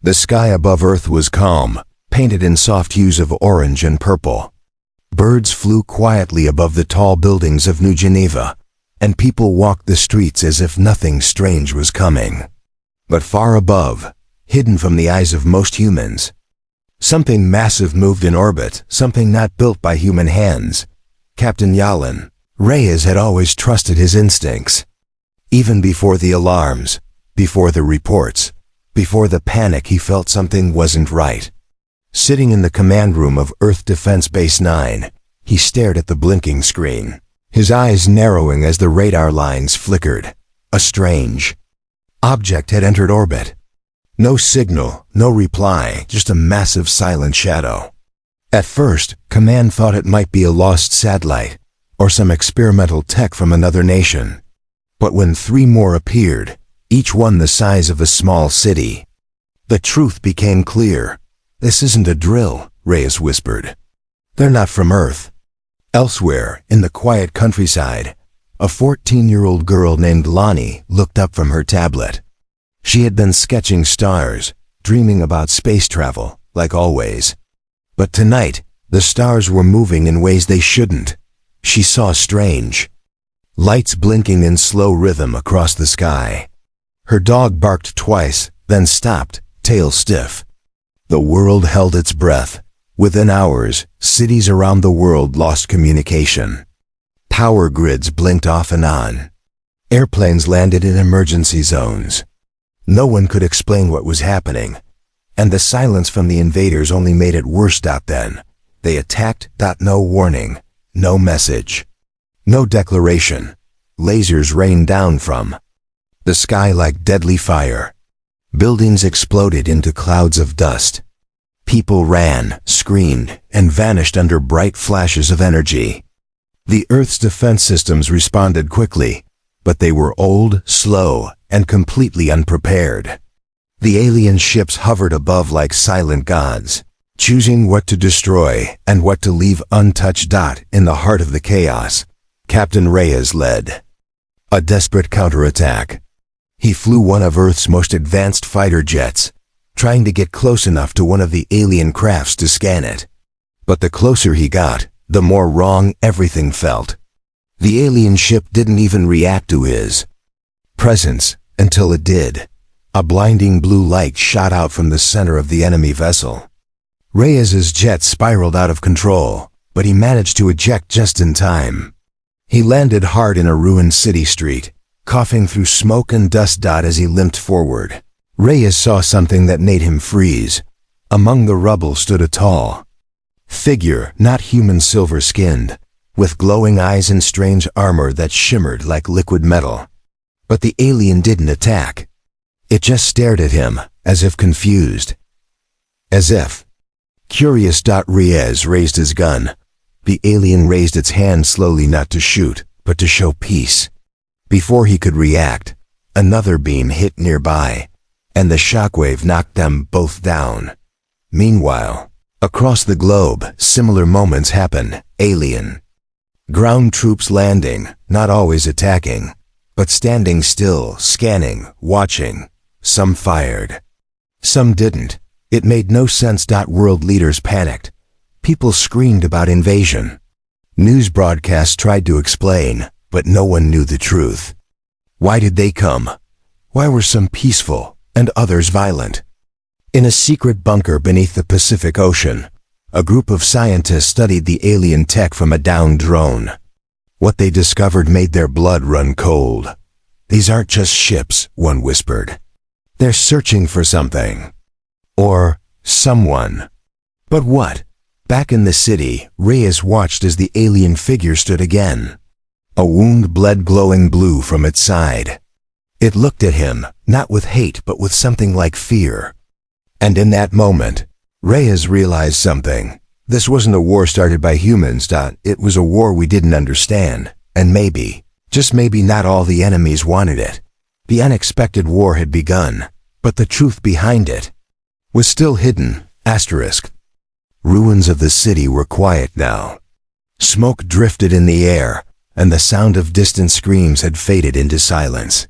The sky above Earth was calm, painted in soft hues of orange and purple. Birds flew quietly above the tall buildings of New Geneva, and people walked the streets as if nothing strange was coming. But far above, hidden from the eyes of most humans, something massive moved in orbit, something not built by human hands. Captain Yalin, Reyes had always trusted his instincts. Even before the alarms, before the reports, before the panic, he felt something wasn't right. Sitting in the command room of Earth Defense Base 9, he stared at the blinking screen, his eyes narrowing as the radar lines flickered. A strange object had entered orbit. No signal, no reply, just a massive silent shadow. At first, Command thought it might be a lost satellite, or some experimental tech from another nation. But when 3 more appeared, each one the size of a small city, the truth became clear. "This isn't a drill," Reyes whispered. "They're not from Earth." Elsewhere, in the quiet countryside, a 14-year-old girl named Lonnie looked up from her tablet. She had been sketching stars, dreaming about space travel, like always. But tonight, the stars were moving in ways they shouldn't. She saw strange lights blinking in slow rhythm across the sky. Her dog barked twice, then stopped, tail stiff. The world held its breath. Within hours, cities around the world lost communication. Power grids blinked off and on. Airplanes landed in emergency zones. No one could explain what was happening, and the silence from the invaders only made it worse. Then, they attacked. No warning, no message, no declaration. Lasers rained down from the sky like deadly fire. Buildings exploded into clouds of dust. People ran, screamed, and vanished under bright flashes of energy. The Earth's defense systems responded quickly, but they were old, slow, and completely unprepared. The alien ships hovered above like silent gods, choosing what to destroy and what to leave untouched. In the heart of the chaos, Captain Reyes led a desperate counterattack. He flew one of Earth's most advanced fighter jets, trying to get close enough to one of the alien crafts to scan it. But the closer he got, the more wrong everything felt. The alien ship didn't even react to his presence until it did. A blinding blue light shot out from the center of the enemy vessel. Reyes's jet spiraled out of control, but he managed to eject just in time. He landed hard in a ruined city street, coughing through smoke and dust. As he limped forward, Reyes saw something that made him freeze. Among the rubble stood a tall figure, not human, silver-skinned, with glowing eyes and strange armor that shimmered like liquid metal. But the alien didn't attack. It just stared at him, as if confused. As if curious. Reyes raised his gun. The alien raised its hand slowly, not to shoot, but to show peace. Before he could react, another beam hit nearby, and the shockwave knocked them both down. Meanwhile, across the globe, similar moments happen. Alien ground troops landing, not always attacking, but standing still, scanning, watching. Some fired, some didn't. It made no sense. World leaders panicked. People screamed about invasion. News broadcasts tried to explain, but no one knew the truth. Why did they come? Why were some peaceful and others violent? In a secret bunker beneath the Pacific Ocean, a group of scientists studied the alien tech from a downed drone. What they discovered made their blood run cold. "These aren't just ships," one whispered. "They're searching for something. Or someone." But what? Back in the city, Reyes watched as the alien figure stood again. A wound bled glowing blue from its side. It looked at him, not with hate but with something like fear. And in that moment, Reyes realized something. This wasn't a war started by humans. It was a war we didn't understand, and maybe, just maybe, not all the enemies wanted it. The unexpected war had begun, but the truth behind it was still hidden. Ruins of the city were quiet now. Smoke drifted in the air, and the sound of distant screams had faded into silence.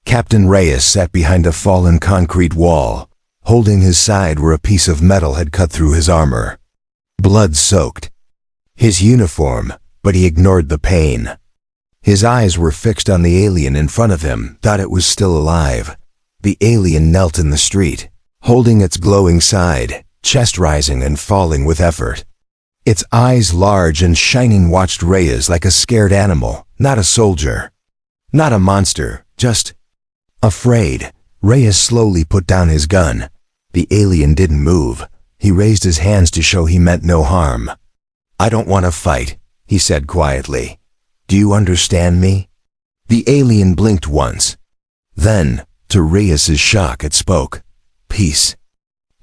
Captain Reyes sat behind a fallen concrete wall, holding his side where a piece of metal had cut through his armor. Blood-soaked. His uniform, but he ignored the pain. His eyes were fixed on the alien in front of him, thought it was still alive. The alien knelt in the street, holding its glowing side, chest rising and falling with effort. Its eyes large and shining watched Reyes like a scared animal, not a soldier. Not a monster, just afraid. Reyes slowly put down his gun. The alien didn't move. He raised his hands to show he meant no harm. "I don't want to fight," he said quietly. "Do you understand me?" The alien blinked once. Then, to Reyes's shock, it spoke. "Peace."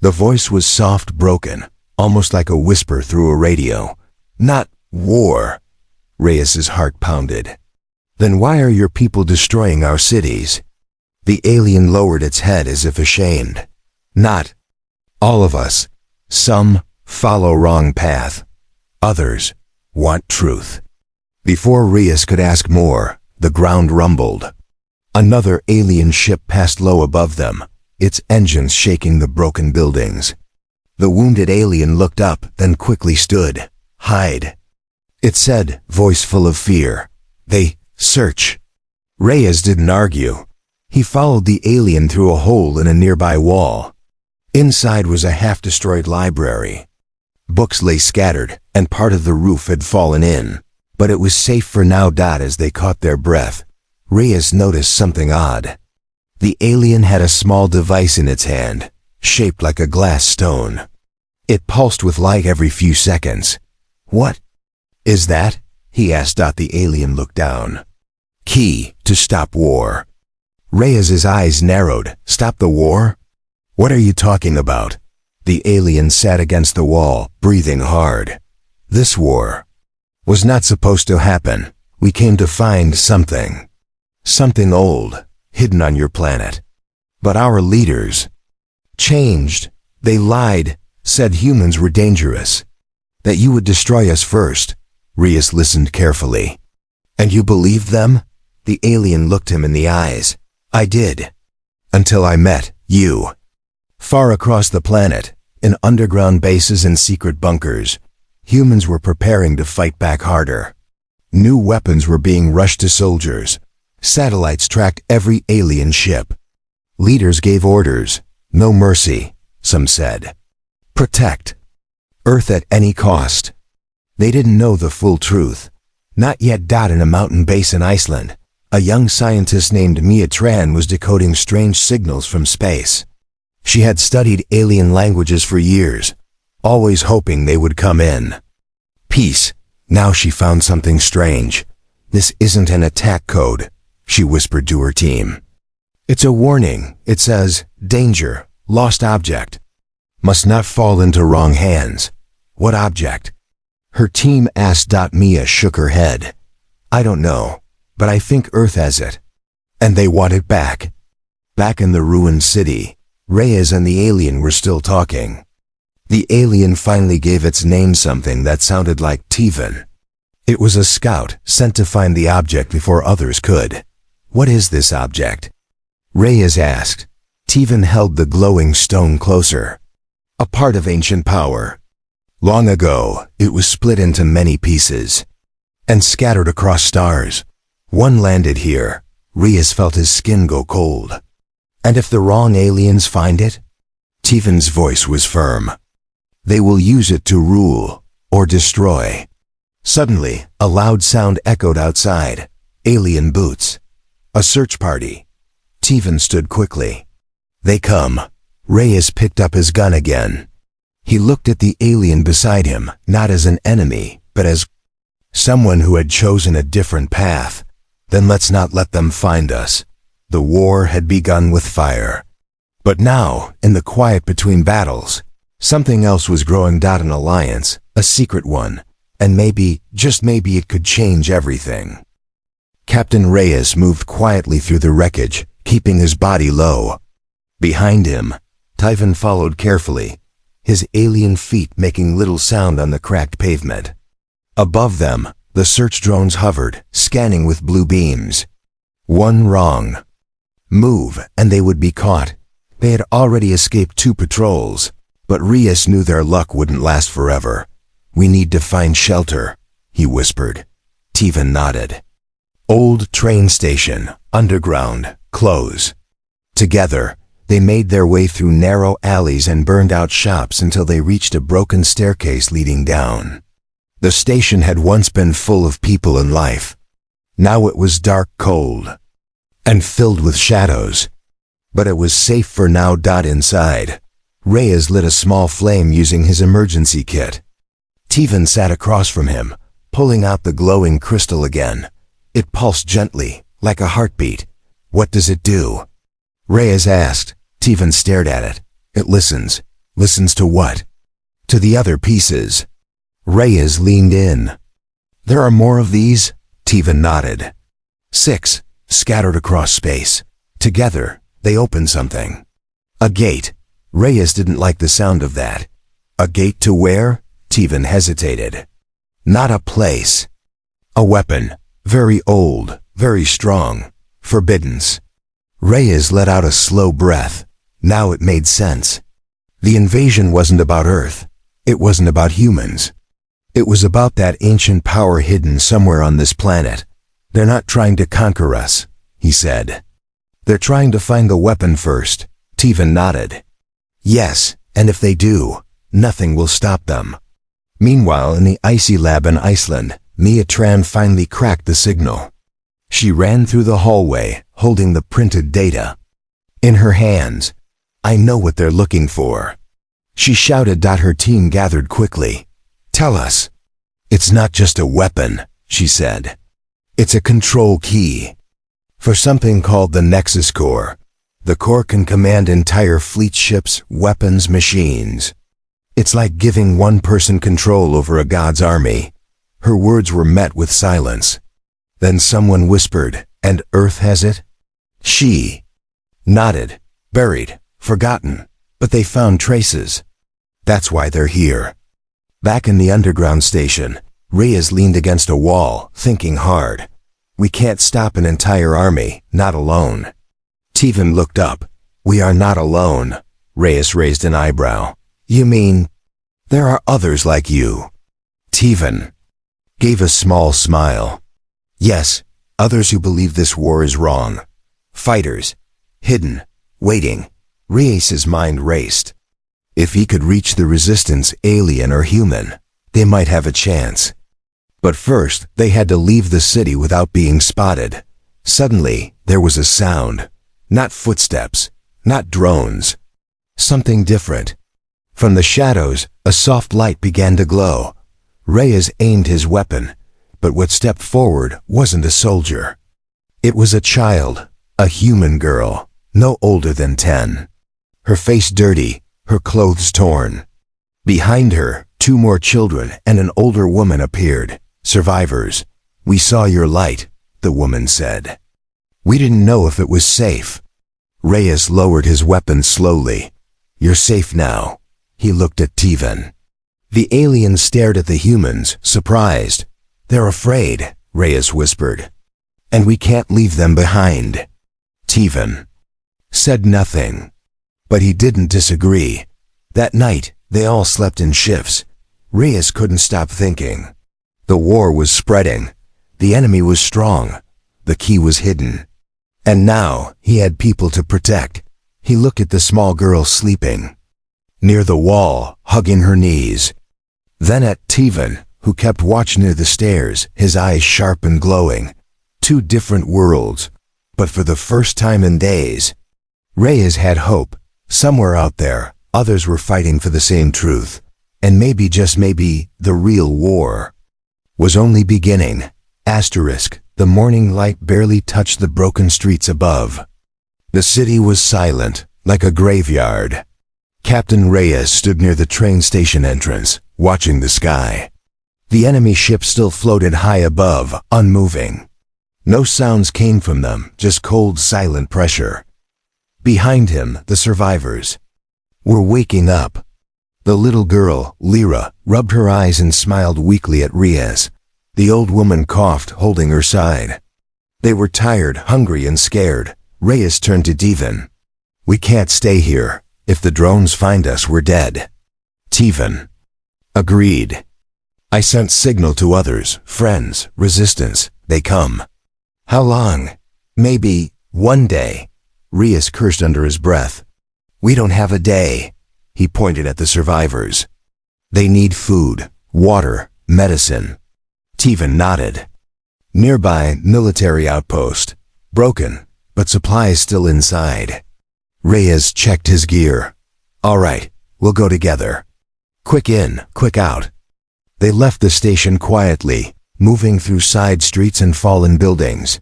The voice was soft, broken, almost like a whisper through a radio. "Not war." Reyes's heart pounded. "Then why are your people destroying our cities?" The alien lowered its head as if ashamed. "Not all of us. Some follow wrong path. Others want truth." Before Reyes could ask more, the ground rumbled. Another alien ship passed low above them, its engines shaking the broken buildings. The wounded alien looked up, then quickly stood. "Hide," it said, voice full of fear. "They search." Reyes didn't argue. He followed the alien through a hole in a nearby wall. Inside was a half-destroyed library. Books lay scattered, and part of the roof had fallen in. But it was safe for now. As they caught their breath, Reyes noticed something odd. The alien had a small device in its hand, shaped like a glass stone. It pulsed with light every few seconds. "What is that?" he asked. The alien looked down. "Key to stop war." Reyes's eyes narrowed. "Stop the war? What are you talking about?" The alien sat against the wall, breathing hard. "This war was not supposed to happen. We came to find something. Something old, hidden on your planet. But our leaders changed. They lied, said humans were dangerous. That you would destroy us first." Reyes listened carefully. "And you believed them?" The alien looked him in the eyes. "I did. Until I met you." Far across the planet, in underground bases and secret bunkers, humans were preparing to fight back harder. New weapons were being rushed to soldiers. Satellites tracked every alien ship. Leaders gave orders. No mercy, some said. Protect Earth at any cost. They didn't know the full truth. Not yet. In a mountain base in Iceland, a young scientist named Mia Tran was decoding strange signals from space. She had studied alien languages for years, always hoping they would come in. Peace. Now she found something strange. "This isn't an attack code," she whispered to her team. "It's a warning. It says, danger, lost object. Must not fall into wrong hands." "What object?" her team asked. Mia shook her head. "I don't know, but I think Earth has it. And they want it back." Back in the ruined city, Reyes and the alien were still talking. The alien finally gave its name, something that sounded like Tivan. It was a scout sent to find the object before others could. "What is this object?" Reyes asked. Tivan held the glowing stone closer. "A part of ancient power. Long ago, it was split into many pieces and scattered across stars. One landed here." Reyes felt his skin go cold. "And if the wrong aliens find it?" Tivan's voice was firm. "They will use it to rule or destroy." Suddenly, a loud sound echoed outside. Alien boots. A search party. Tivan stood quickly. "They come." Reyes picked up his gun again. He looked at the alien beside him, not as an enemy, but as someone who had chosen a different path. "Then let's not let them find us." The war had begun with fire. But now, in the quiet between battles, something else was growing. An alliance, a secret one, and maybe, just maybe, it could change everything. Captain Reyes moved quietly through the wreckage, keeping his body low. Behind him, Tivan followed carefully, his alien feet making little sound on the cracked pavement. Above them, the search drones hovered, scanning with blue beams. One wrong move, and they would be caught. They had already escaped 2 patrols, but Reyes knew their luck wouldn't last forever. "We need to find shelter," he whispered. Teven nodded. Old train station, underground, close. Together, they made their way through narrow alleys and burned out shops until they reached a broken staircase leading down. The station had once been full of people and life. Now it was dark, cold, and filled with shadows. But it was safe for now. Inside, Reyes lit a small flame using his emergency kit. Teven sat across from him, pulling out the glowing crystal again. It pulsed gently, like a heartbeat. "What does it do?" Reyes asked. Teven stared at it. "It listens." "Listens to what?" "To the other pieces." Reyes leaned in. "There are more of these?" Teven nodded. 6, scattered across space. Together, they opened something. A gate. Reyes didn't like the sound of that. "A gate to where?" Teven hesitated. "Not a place. A weapon. Very old, very strong. Forbiddance." Reyes let out a slow breath. Now it made sense. The invasion wasn't about Earth. It wasn't about humans. It was about that ancient power hidden somewhere on this planet. "They're not trying to conquer us," he said. "They're trying to find the weapon first." Teven nodded. "Yes, and if they do, nothing will stop them." Meanwhile, in the icy lab in Iceland, Mia Tran finally cracked the signal. She ran through the hallway, holding the printed data in her hands. "I know what they're looking for," she shouted. Her team gathered quickly. "Tell us." "It's not just a weapon," she said. "It's a control key for something called the Nexus Core. The core can command entire fleet ships, weapons, machines. It's like giving one person control over a god's army." Her words were met with silence. Then someone whispered, "And Earth has it?" She nodded. "Buried, forgotten, but they found traces. That's why they're here." Back in the underground station, Reyes leaned against a wall, thinking hard. "We can't stop an entire army, not alone." Teven looked up. "We are not alone." Reyes raised an eyebrow. "You mean there are others like you?" Teven gave a small smile. "Yes, others who believe this war is wrong. Fighters, hidden, waiting." Reyes's mind raced. If he could reach the resistance, alien or human, they might have a chance. But first, they had to leave the city without being spotted. Suddenly, there was a sound. Not footsteps, not drones. Something different. From the shadows, a soft light began to glow. Reyes aimed his weapon, but what stepped forward wasn't a soldier. It was a child, a human girl, no older than 10. Her face dirty, her clothes torn. Behind her, 2 more children and an older woman appeared. "Survivors. We saw your light," the woman said. "We didn't know if it was safe." Reyes lowered his weapon slowly. "You're safe now." He looked at Teven. The aliens stared at the humans, surprised. "They're afraid," Reyes whispered. "And we can't leave them behind." Teven said nothing. But he didn't disagree. That night, they all slept in shifts. Reyes couldn't stop thinking. The war was spreading. The enemy was strong. The key was hidden. And now, he had people to protect. He looked at the small girl sleeping near the wall, hugging her knees. Then at Teven, who kept watch near the stairs, his eyes sharp and glowing. 2 different worlds. But for the first time in days, Reyes had hope. Somewhere out there, others were fighting for the same truth. And maybe, just maybe, the real war was only beginning. The morning light barely touched the broken streets above. The city was silent, like a graveyard. Captain Reyes stood near the train station entrance, watching the sky. The enemy ships still floated high above, unmoving. No sounds came from them, just cold, silent pressure. Behind him, the survivors were waking up. The little girl, Lyra, rubbed her eyes and smiled weakly at Reyes. The old woman coughed, holding her side. They were tired, hungry, and scared. Reyes turned to Teven. We can't stay here. If the drones find us, we're dead. Teven. Agreed. I sent signal to others, friends, resistance. They come. How long? Maybe 1 day. Rias cursed under his breath. We don't have a day. He pointed at the survivors. They need food, water, medicine. Teven nodded. Nearby, military outpost. Broken, but supplies still inside. Reyes checked his gear. All right, we'll go together. Quick in, quick out. They left the station quietly, moving through side streets and fallen buildings.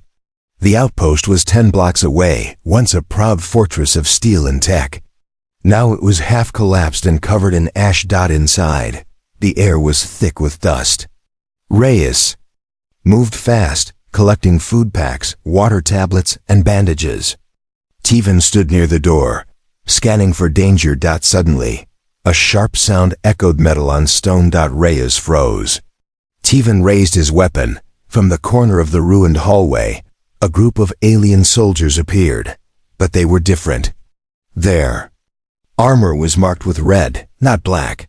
The outpost was 10 blocks away, once a proud fortress of steel and tech. Now it was half collapsed and covered in ash. Inside, the air was thick with dust. Reyes moved fast, collecting food packs, water tablets, and bandages. Teven stood near the door, scanning for danger. Suddenly, a sharp sound echoed metal on stone. Reyes froze. Teven raised his weapon. From the corner of the ruined hallway, a group of alien soldiers appeared, but they were different. Their armor was marked with red, not black.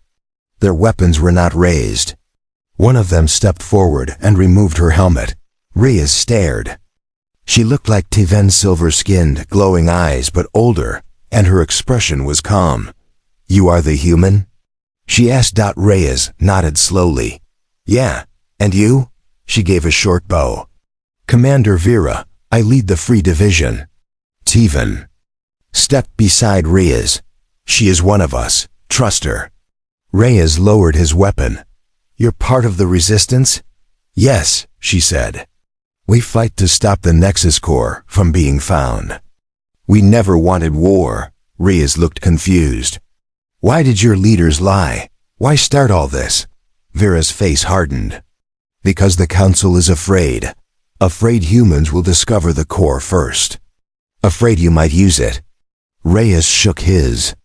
Their weapons were not raised. One of them stepped forward and removed her helmet. Reyes stared. She looked like Teven, silver-skinned, glowing eyes, but older, and her expression was calm. You are the human? She asked. Reyes nodded slowly. Yeah, and you? She gave a short bow. Commander Vera, I lead the Free Division. Teven stepped beside Reyes. She is one of us. Trust her. Reyes lowered his weapon. You're part of the resistance? Yes, she said. We fight to stop the Nexus Core from being found. We never wanted war. Reyes looked confused. Why did your leaders lie? Why start all this? Vera's face hardened. Because the Council is afraid. Afraid humans will discover the core first. Afraid you might use it. Reyes shook his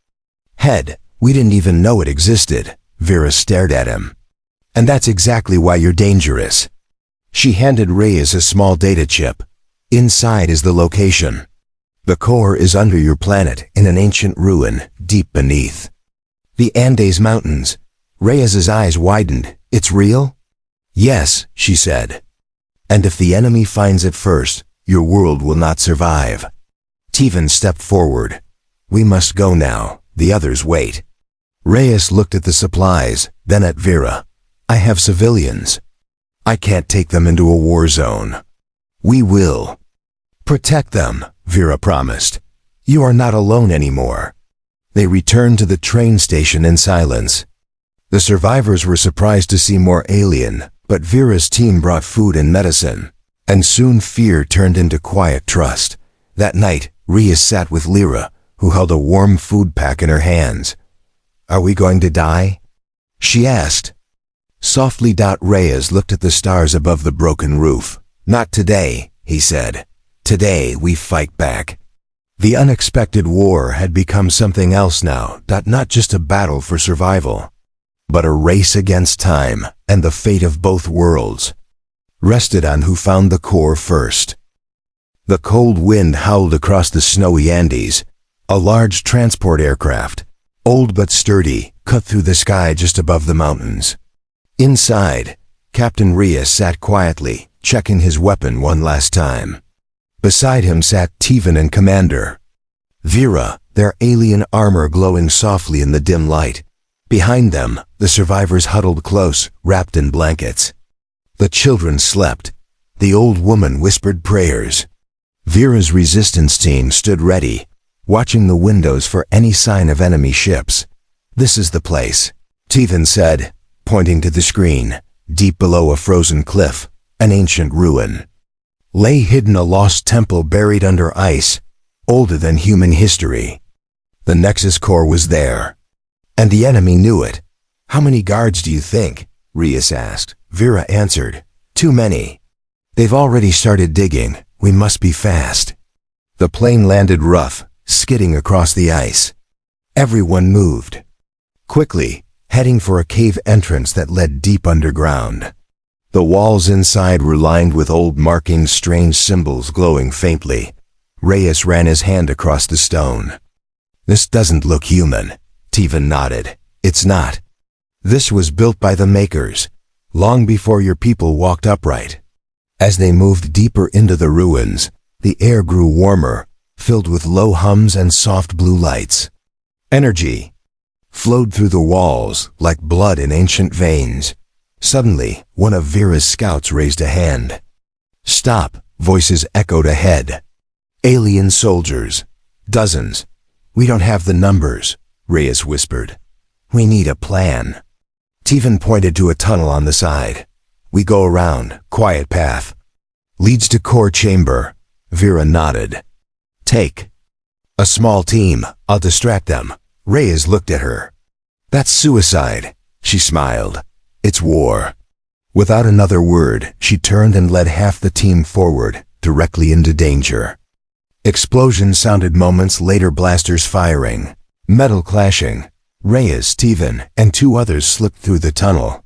head. We didn't even know it existed. Vera stared at him. And that's exactly why you're dangerous. She handed Reyes a small data chip. Inside is the location. The core is under your planet in an ancient ruin, deep beneath the Andes Mountains. Reyes's eyes widened. It's real? Yes, she said. And if the enemy finds it first, your world will not survive. Teven stepped forward. We must go now. The others wait. Reyes looked at the supplies, then at Vera. I have civilians. I can't take them into a war zone. We will protect them, Vera promised. You are not alone anymore. They returned to the train station in silence. The survivors were surprised to see more alien, but Vera's team brought food and medicine. And soon fear turned into quiet trust. That night, Reyes sat with Lyra, who held a warm food pack in her hands. Are we going to die? She asked. Softly. Reyes looked at the stars above the broken roof. Not today, he said. Today we fight back. The unexpected war had become something else now. Not just a battle for survival, but a race against time, and the fate of both worlds rested on who found the core first. The cold wind howled across the snowy Andes. A large transport aircraft, old but sturdy, cut through the sky just above the mountains. Inside, Captain Reyes sat quietly, checking his weapon one last time. Beside him sat Teven and Commander Vera, their alien armor glowing softly in the dim light. Behind them, the survivors huddled close, wrapped in blankets. The children slept. The old woman whispered prayers. Vera's resistance team stood ready, watching the windows for any sign of enemy ships. This is the place, Teven said, pointing to the screen. Deep below a frozen cliff, an ancient ruin lay hidden, a lost temple buried under ice, older than human history. The Nexus Core was there, and the enemy knew it. How many guards do you think? Reyes asked. Vera answered. Too many. They've already started digging. We must be fast. The plane landed rough, skidding across the ice. Everyone moved quickly, heading for a cave entrance that led deep underground. The walls inside were lined with old markings, strange symbols glowing faintly. Reyes ran his hand across the stone. This doesn't look human. Tevan nodded. It's not. This was built by the makers, long before your people walked upright. As they moved deeper into the ruins, the air grew warmer, filled with low hums and soft blue lights. Energy flowed through the walls like blood in ancient veins. Suddenly, one of Vera's scouts raised a hand. Stop, voices echoed ahead. Alien soldiers. Dozens. We don't have the numbers, Reyes whispered. We need a plan. Tevan pointed to a tunnel on the side. We go around, quiet path. Leads to core chamber. Vera nodded. Take a small team, I'll distract them. Reyes looked at her. That's suicide, she smiled. It's war. Without another word, she turned and led half the team forward, directly into danger. Explosions sounded moments later, blasters firing, metal clashing. Reyes, Tevan, and two others slipped through the tunnel.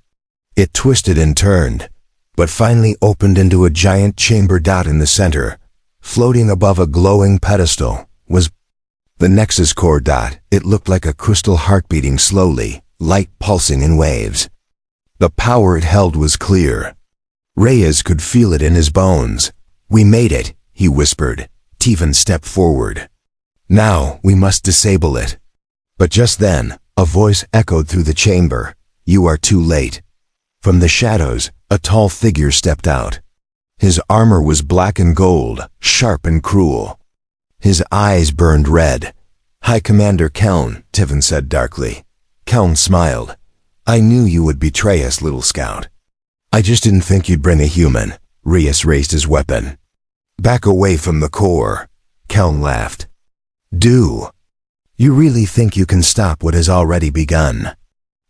It twisted and turned, but finally opened into a giant chamber. In the center, floating above a glowing pedestal, was the Nexus core. It looked like a crystal heart beating slowly, light pulsing in waves. The power it held was clear. Reyes could feel it in his bones. We made it, he whispered. Tevan stepped forward. Now we must disable it. But just then, a voice echoed through the chamber. You are too late. From the shadows, a tall figure stepped out. His armor was black and gold, sharp and cruel. His eyes burned red. High Commander Keln, Tevan said darkly. Keln smiled. I knew you would betray us, little scout. I just didn't think you'd bring a human. Reyes raised his weapon. Back away from the core. Keln laughed. Do you really think you can stop what has already begun?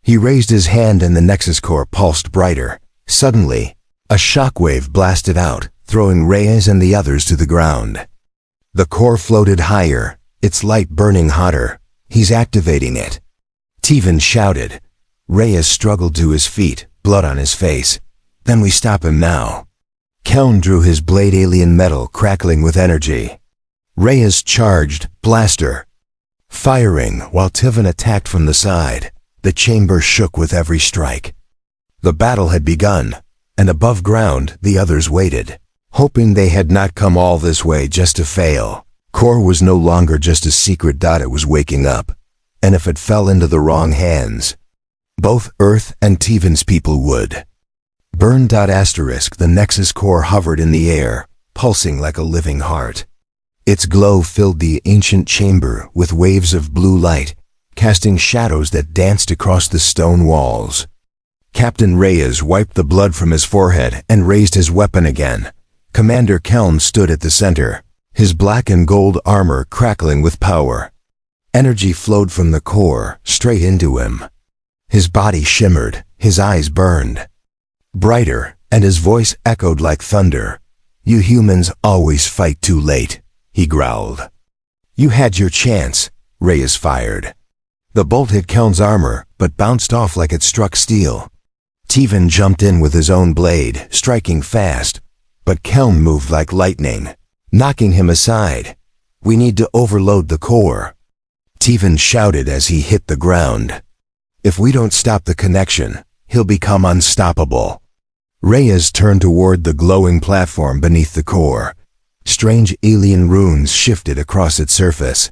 He raised his hand and the Nexus core pulsed brighter. Suddenly, a shockwave blasted out, throwing Reyes and the others to the ground. The core floated higher, its light burning hotter. He's activating it. Tevan shouted. Reyes struggled to his feet, blood on his face. Then we stop him now. Keln drew his blade, alien metal crackling with energy. Reyes charged, blaster firing, while Tevan attacked from the side. The chamber shook with every strike. The battle had begun, and above ground the others waited, hoping they had not come all this way just to fail. Core was no longer just a secret. It was waking up, and if it fell into the wrong hands, both Earth and Tevan's people would burn. The Nexus core hovered in the air, pulsing like a living heart. Its glow filled the ancient chamber with waves of blue light, casting shadows that danced across the stone walls. Captain Reyes wiped the blood from his forehead and raised his weapon again. Commander Keln stood at the center, his black and gold armor crackling with power. Energy flowed from the core, straight into him. His body shimmered, his eyes burned brighter, and his voice echoed like thunder. You humans always fight too late, he growled. You had your chance, Reyes fired. The bolt hit Keln's armor, but bounced off like it struck steel. Tevan jumped in with his own blade, striking fast, but Keln moved like lightning, knocking him aside. We need to overload the core, Tevan shouted as he hit the ground. If we don't stop the connection, he'll become unstoppable. Reyes turned toward the glowing platform beneath the core. Strange alien runes shifted across its surface.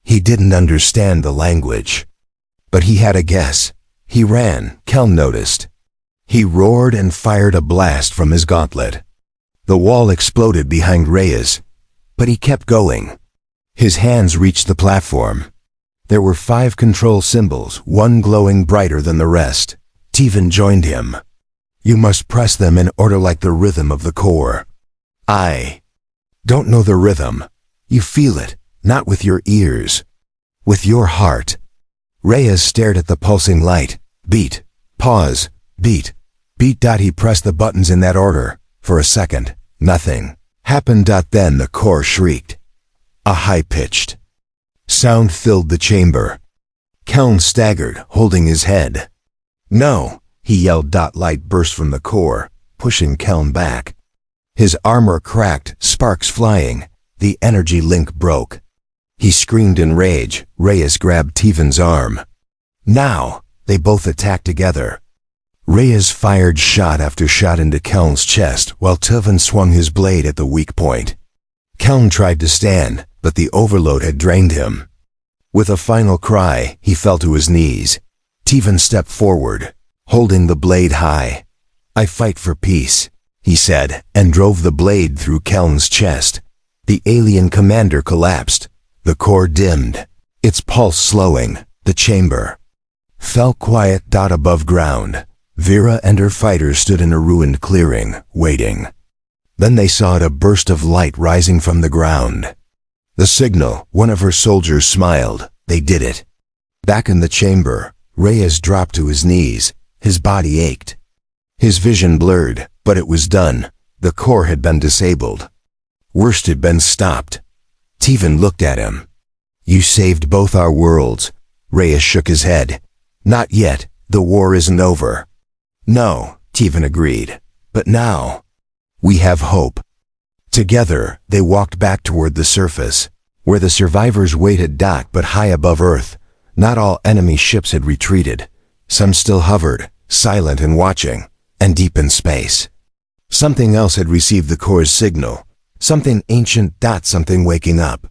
He didn't understand the language, but he had a guess. He ran, Keln noticed. He roared and fired a blast from his gauntlet. The wall exploded behind Reyes, but he kept going. His hands reached the platform. There were 5 control symbols, one glowing brighter than the rest. Tevan joined him. You must press them in order like the rhythm of the core. I don't know the rhythm. You feel it, not with your ears, with your heart. Reyes stared at the pulsing light. Beat, pause, beat, beat. He pressed the buttons in that order. For a second, nothing happened. Then the core shrieked. A high-pitched sound filled the chamber. Keln staggered, holding his head. No, he yelled. Light burst from the core, pushing Keln back. His armor cracked, sparks flying. The energy link broke. He screamed in rage. Reyes grabbed Tivan's arm. Now, they both attacked together. Reyes fired shot after shot into Keln's chest while Tivan swung his blade at the weak point. Keln tried to stand, but the overload had drained him. With a final cry, he fell to his knees. Tivan stepped forward, holding the blade high. "I fight for peace," he said, and drove the blade through Keln's chest. The alien commander collapsed. The core dimmed, its pulse slowing. The chamber fell quiet above ground. Vera and her fighters stood in a ruined clearing, waiting. Then they saw a burst of light rising from the ground. The signal. One of her soldiers smiled. They did it. Back in the chamber, Reyes dropped to his knees. His body ached. His vision blurred, but it was done. The core had been disabled. Worst had been stopped. Tivan looked at him. "You saved both our worlds." Reyes shook his head. "Not yet. The war isn't over." "No," Tivan agreed. "But now, we have hope." Together, they walked back toward the surface, where the survivors waited docked but high above Earth. Not all enemy ships had retreated. Some still hovered, silent and watching, and deep in space. Something else had received the core's signal. Something ancient. Something waking up.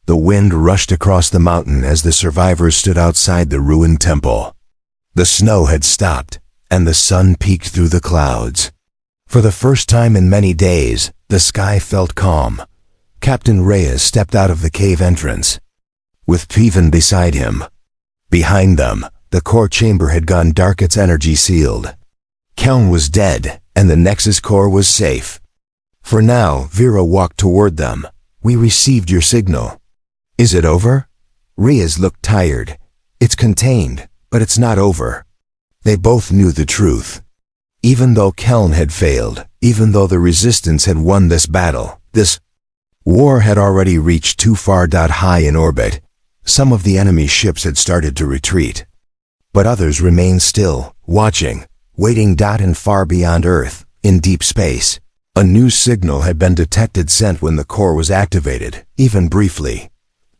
The wind rushed across the mountain as the survivors stood outside the ruined temple. The snow had stopped, and the sun peeked through the clouds. For the first time in many days, the sky felt calm. Captain Reyes stepped out of the cave entrance, with Tivan beside him. Behind them, the core chamber had gone dark, its energy sealed. Keln was dead, and the Nexus core was safe. For now, Vera walked toward them. "We received your signal." "Is it over?" Reyes looked tired. "It's contained, but it's not over." They both knew the truth. Even though Keln had failed, even though the Resistance had won this battle, this war had already reached too far. High in orbit, some of the enemy ships had started to retreat. But others remained still, watching, waiting. And far beyond Earth, in deep space, a new signal had been detected, sent when the core was activated, even briefly.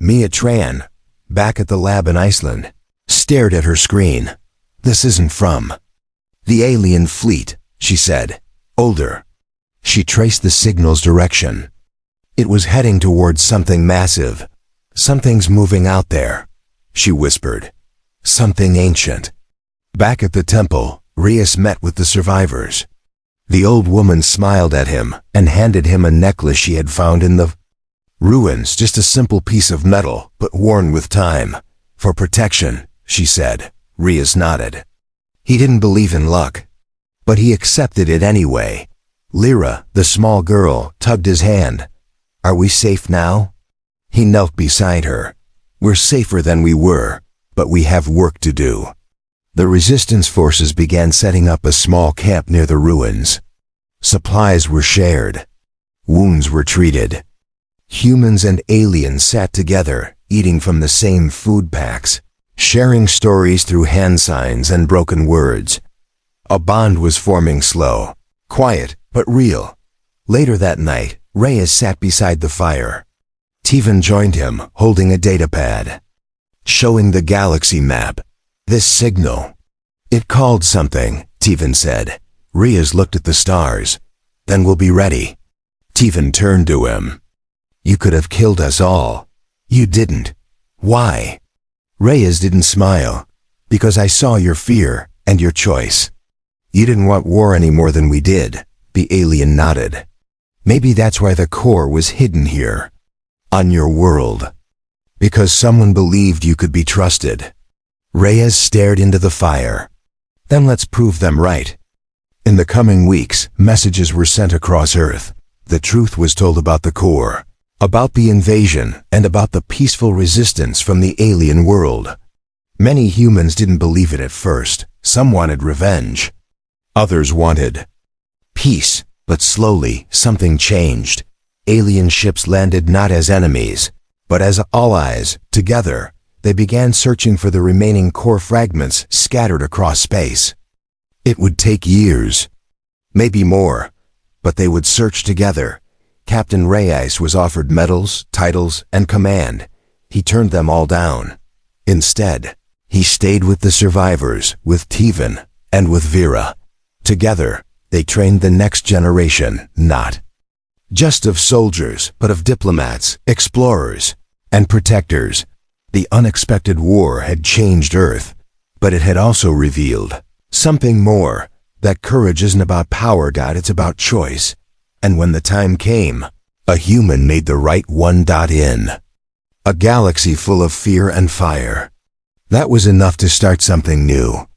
Mia Tran, back at the lab in Iceland, stared at her screen. "This isn't from the alien fleet," she said. "Older." She traced the signal's direction. It was heading towards something massive. "Something's moving out there," she whispered. "Something ancient." Back at the temple, Reyes met with the survivors. The old woman smiled at him and handed him a necklace she had found in the ruins, just a simple piece of metal, but worn with time. "For protection," she said. Reyes nodded. He didn't believe in luck, but he accepted it anyway. Lyra, the small girl, tugged his hand. "Are we safe now?" He knelt beside her. "We're safer than we were, but we have work to do." The Resistance forces began setting up a small camp near the ruins. Supplies were shared. Wounds were treated. Humans and aliens sat together, eating from the same food packs, sharing stories through hand signs and broken words. A bond was forming, slow, quiet, but real. Later that night, Reyes sat beside the fire. Tivan joined him, holding a datapad, showing the galaxy map. "This signal, it called something," Tivan said. Reyes looked at the stars. "Then we'll be ready." Tivan turned to him. "You could have killed us all. You didn't. Why?" Reyes didn't smile. "Because I saw your fear and your choice. You didn't want war any more than we did." The alien nodded. "Maybe that's why the core was hidden here, on your world. Because someone believed you could be trusted." Reyes stared into the fire. "Then let's prove them right." In the coming weeks, messages were sent across Earth. The truth was told about the core, about the invasion, and about the peaceful resistance from the alien world. Many humans didn't believe it at first. Some wanted revenge. Others wanted peace, but slowly something changed. Alien ships landed not as enemies, but as allies. Together, they began searching for the remaining core fragments scattered across space. It would take years, maybe more, but they would search together. Captain Reyes was offered medals, titles, and command. He turned them all down. Instead, he stayed with the survivors, with Tevan, and with Vera. Together, they trained the next generation, not just of soldiers, but of diplomats, explorers, and protectors. The unexpected war had changed Earth, but it had also revealed something more, that courage isn't about power, God, it's about choice. And when the time came, a human made the right one. In a galaxy full of fear and fire. That was enough to start something new.